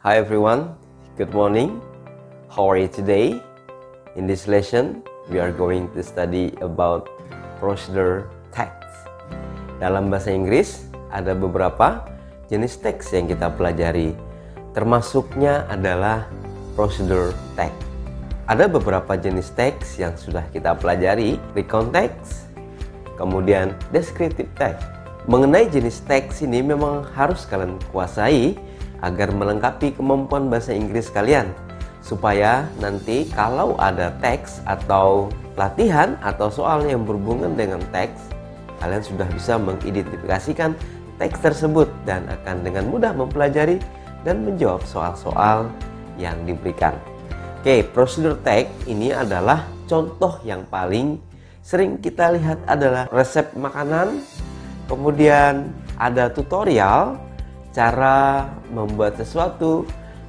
Hi everyone, good morning. How are you today? In this lesson, we are going to study about procedure text. Dalam bahasa Inggris, ada beberapa jenis teks yang kita pelajari. Termasuknya adalah procedure text. Ada beberapa jenis teks yang sudah kita pelajari, recount text, kemudian descriptive text. Mengenai jenis teks ini memang harus kalian kuasai agar melengkapi kemampuan bahasa Inggris kalian, supaya nanti kalau ada teks atau latihan atau soal yang berhubungan dengan teks, kalian sudah bisa mengidentifikasikan teks tersebut dan akan dengan mudah mempelajari dan menjawab soal-soal yang diberikan. Oke, prosedur teks ini adalah contoh yang paling sering kita lihat adalah resep makanan, kemudian ada tutorial cara membuat sesuatu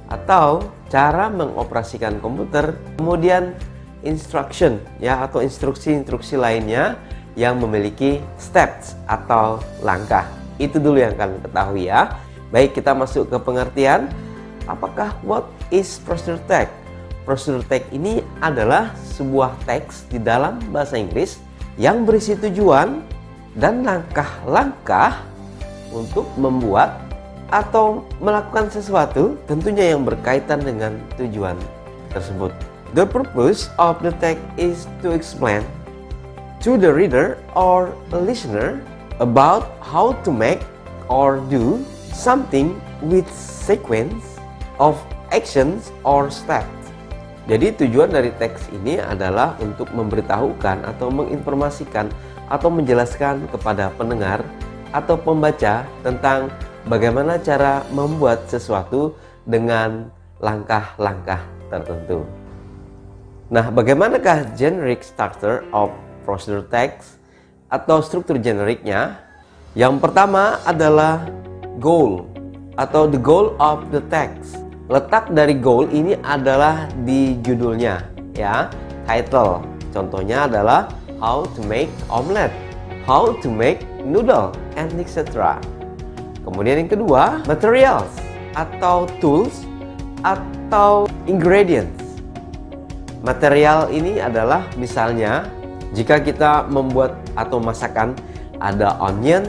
atau cara mengoperasikan komputer, kemudian instruction ya atau instruksi-instruksi lainnya yang memiliki steps atau langkah. Itu dulu yang kalian ketahui ya. Baik, kita masuk ke pengertian. Apakah what is procedure text? Procedure text ini adalah sebuah teks di dalam bahasa Inggris yang berisi tujuan dan langkah-langkah untuk membuat atau melakukan sesuatu tentunya yang berkaitan dengan tujuan tersebut. The purpose of the text is to explain to the reader or listener about how to make or do something with sequence of actions or steps. Jadi tujuan dari teks ini adalah untuk memberitahukan atau menginformasikan atau menjelaskan kepada pendengar atau pembaca tentang bagaimana cara membuat sesuatu dengan langkah-langkah tertentu. Nah, bagaimanakah generic structure of procedure text atau struktur generiknya? Yang pertama adalah goal atau the goal of the text. Letak dari goal ini adalah di judulnya ya, title. Contohnya adalah how to make omelette, how to make noodle, and etc. Kemudian yang kedua, materials atau tools atau ingredients. Material ini adalah misalnya jika kita membuat atau masakan, ada onion,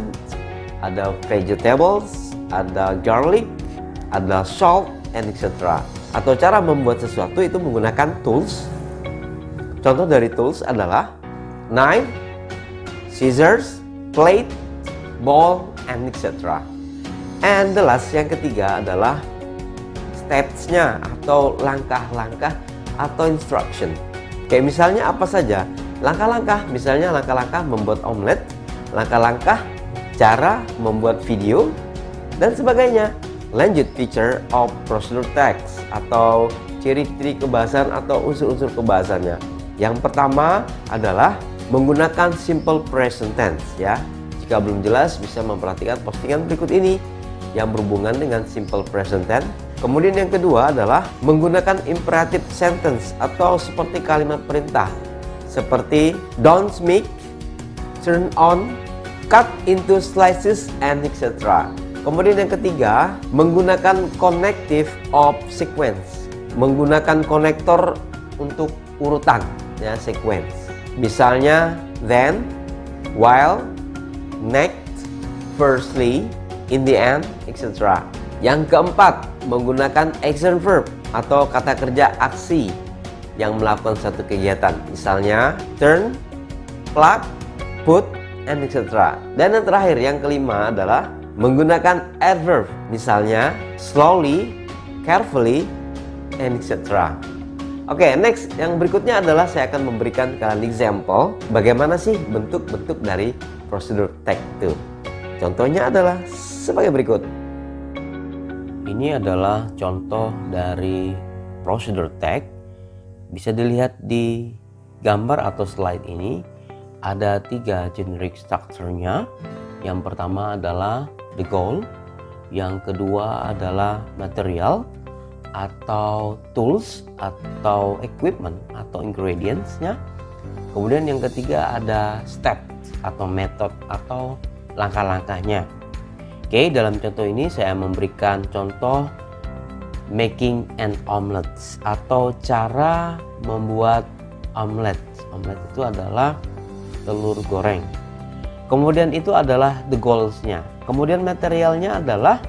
ada vegetables, ada garlic, ada salt, and etc. Atau cara membuat sesuatu itu menggunakan tools. Contoh dari tools adalah knife, scissors, plate, bowl, and etc. And the last, yang ketiga adalah steps-nya atau langkah-langkah atau instruction. Kayak misalnya apa saja? Langkah-langkah, misalnya langkah-langkah membuat omelet, langkah-langkah cara membuat video, dan sebagainya. Lanjut, feature of procedure text atau ciri-ciri kebahasan atau unsur-unsur kebahasannya. Yang pertama adalah menggunakan simple present tense ya. Jika belum jelas bisa memperhatikan postingan berikut ini yang berhubungan dengan simple present tense. Kemudian yang kedua adalah menggunakan imperative sentence atau seperti kalimat perintah seperti don't make, turn on, cut into slices, and etc. Kemudian yang ketiga, menggunakan connective of sequence, menggunakan konektor untuk urutan ya, sequence. Misalnya then, while, next, firstly, in the end, etc. Yang keempat, menggunakan action verb atau kata kerja aksi yang melakukan satu kegiatan. Misalnya turn, plug, put, and etc. Dan yang terakhir, yang kelima adalah menggunakan adverb. Misalnya slowly, carefully, and etc. Oke, next, yang berikutnya adalah saya akan memberikan kalian example bagaimana sih bentuk-bentuk dari prosedur text itu. Contohnya adalah sebagai berikut. Ini adalah contoh dari prosedur text. Bisa dilihat di gambar atau slide ini. Ada 3 generic structure-nya. Yang pertama adalah the goal. Yang kedua adalah material atau tools atau equipment atau ingredients-nya. Kemudian yang ketiga ada step atau method atau langkah-langkahnya. Oke, dalam contoh ini saya memberikan contoh making an omelet atau cara membuat omelet. Omelet itu adalah telur goreng. Kemudian itu adalah the goals-nya. Kemudian materialnya adalah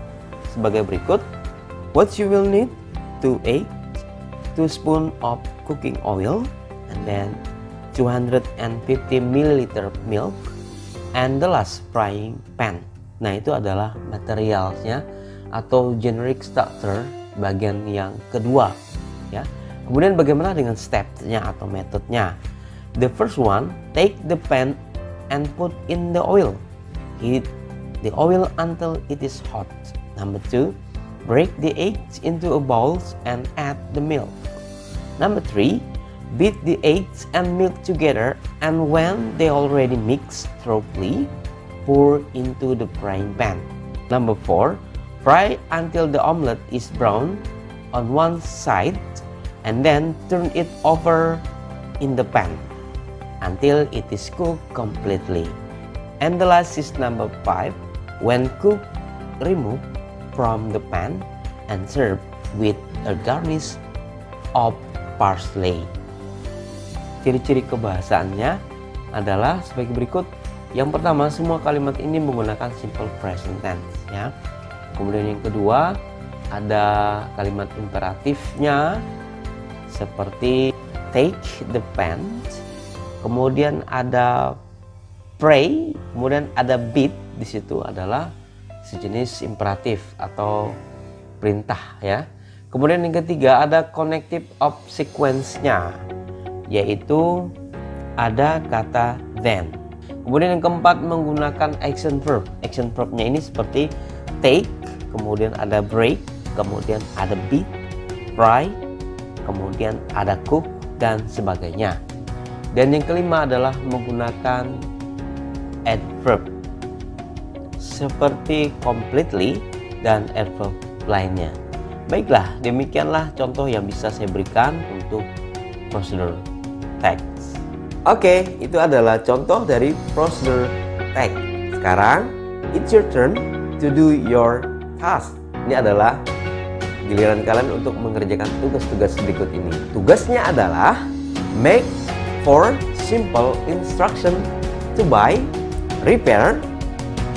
sebagai berikut. What you will need: 2 eggs, 2 spoon of cooking oil, and then 250 ml milk, and the last frying pan. Nah, itu adalah materialnya atau generic structure bagian yang kedua, ya. Kemudian bagaimana dengan steps-nya atau metodenya? The first one, take the pan and put in the oil. Heat the oil until it is hot. Number 2, break the eggs into a bowl and add the milk. Number 3, beat the eggs and milk together, and when they already mix thoroughly, pour into the frying pan. Number 4, fry until the omelet is brown on one side, and then turn it over in the pan until it is cooked completely. And the last is number 5. When cooked, remove from the pan and serve with a garnish of parsley. Ciri-ciri kebahasaannya adalah sebagai berikut. Yang pertama, semua kalimat ini menggunakan simple present tense, ya. Kemudian yang kedua, ada kalimat imperatifnya seperti take the pan. Kemudian ada pray, kemudian ada beat. Di situ adalah sejenis imperatif atau perintah, ya. Kemudian yang ketiga ada connective of sequence-nya, yaitu ada kata then. Kemudian yang keempat menggunakan action verb. Action verb-nya ini seperti take, kemudian ada break, kemudian ada beat, fry, kemudian ada cook, dan sebagainya. Dan yang kelima adalah menggunakan adverb seperti completely dan adverb lainnya. Baiklah, demikianlah contoh yang bisa saya berikan untuk prosedur text. Oke, itu adalah contoh dari prosedur text. Sekarang, it's your turn to do your task. Ini adalah giliran kalian untuk mengerjakan tugas-tugas berikut ini. Tugasnya adalah make 4 simple instruction to buy, repair,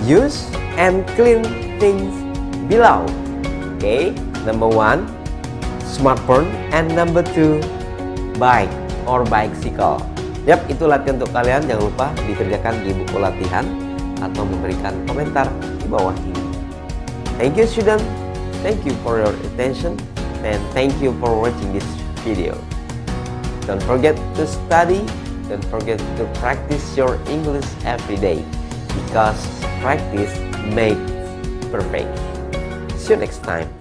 use, and clean things below. Okay, number 1, smartphone, and number 2, bike or bicycle. Yap, itu latihan untuk kalian. Jangan lupa dikerjakan di buku latihan atau memberikan komentar di bawah ini. Thank you student, thank you for your attention, and thank you for watching this video. Don't forget to study, don't forget to practice your English every day, because practice makes perfect. See you next time.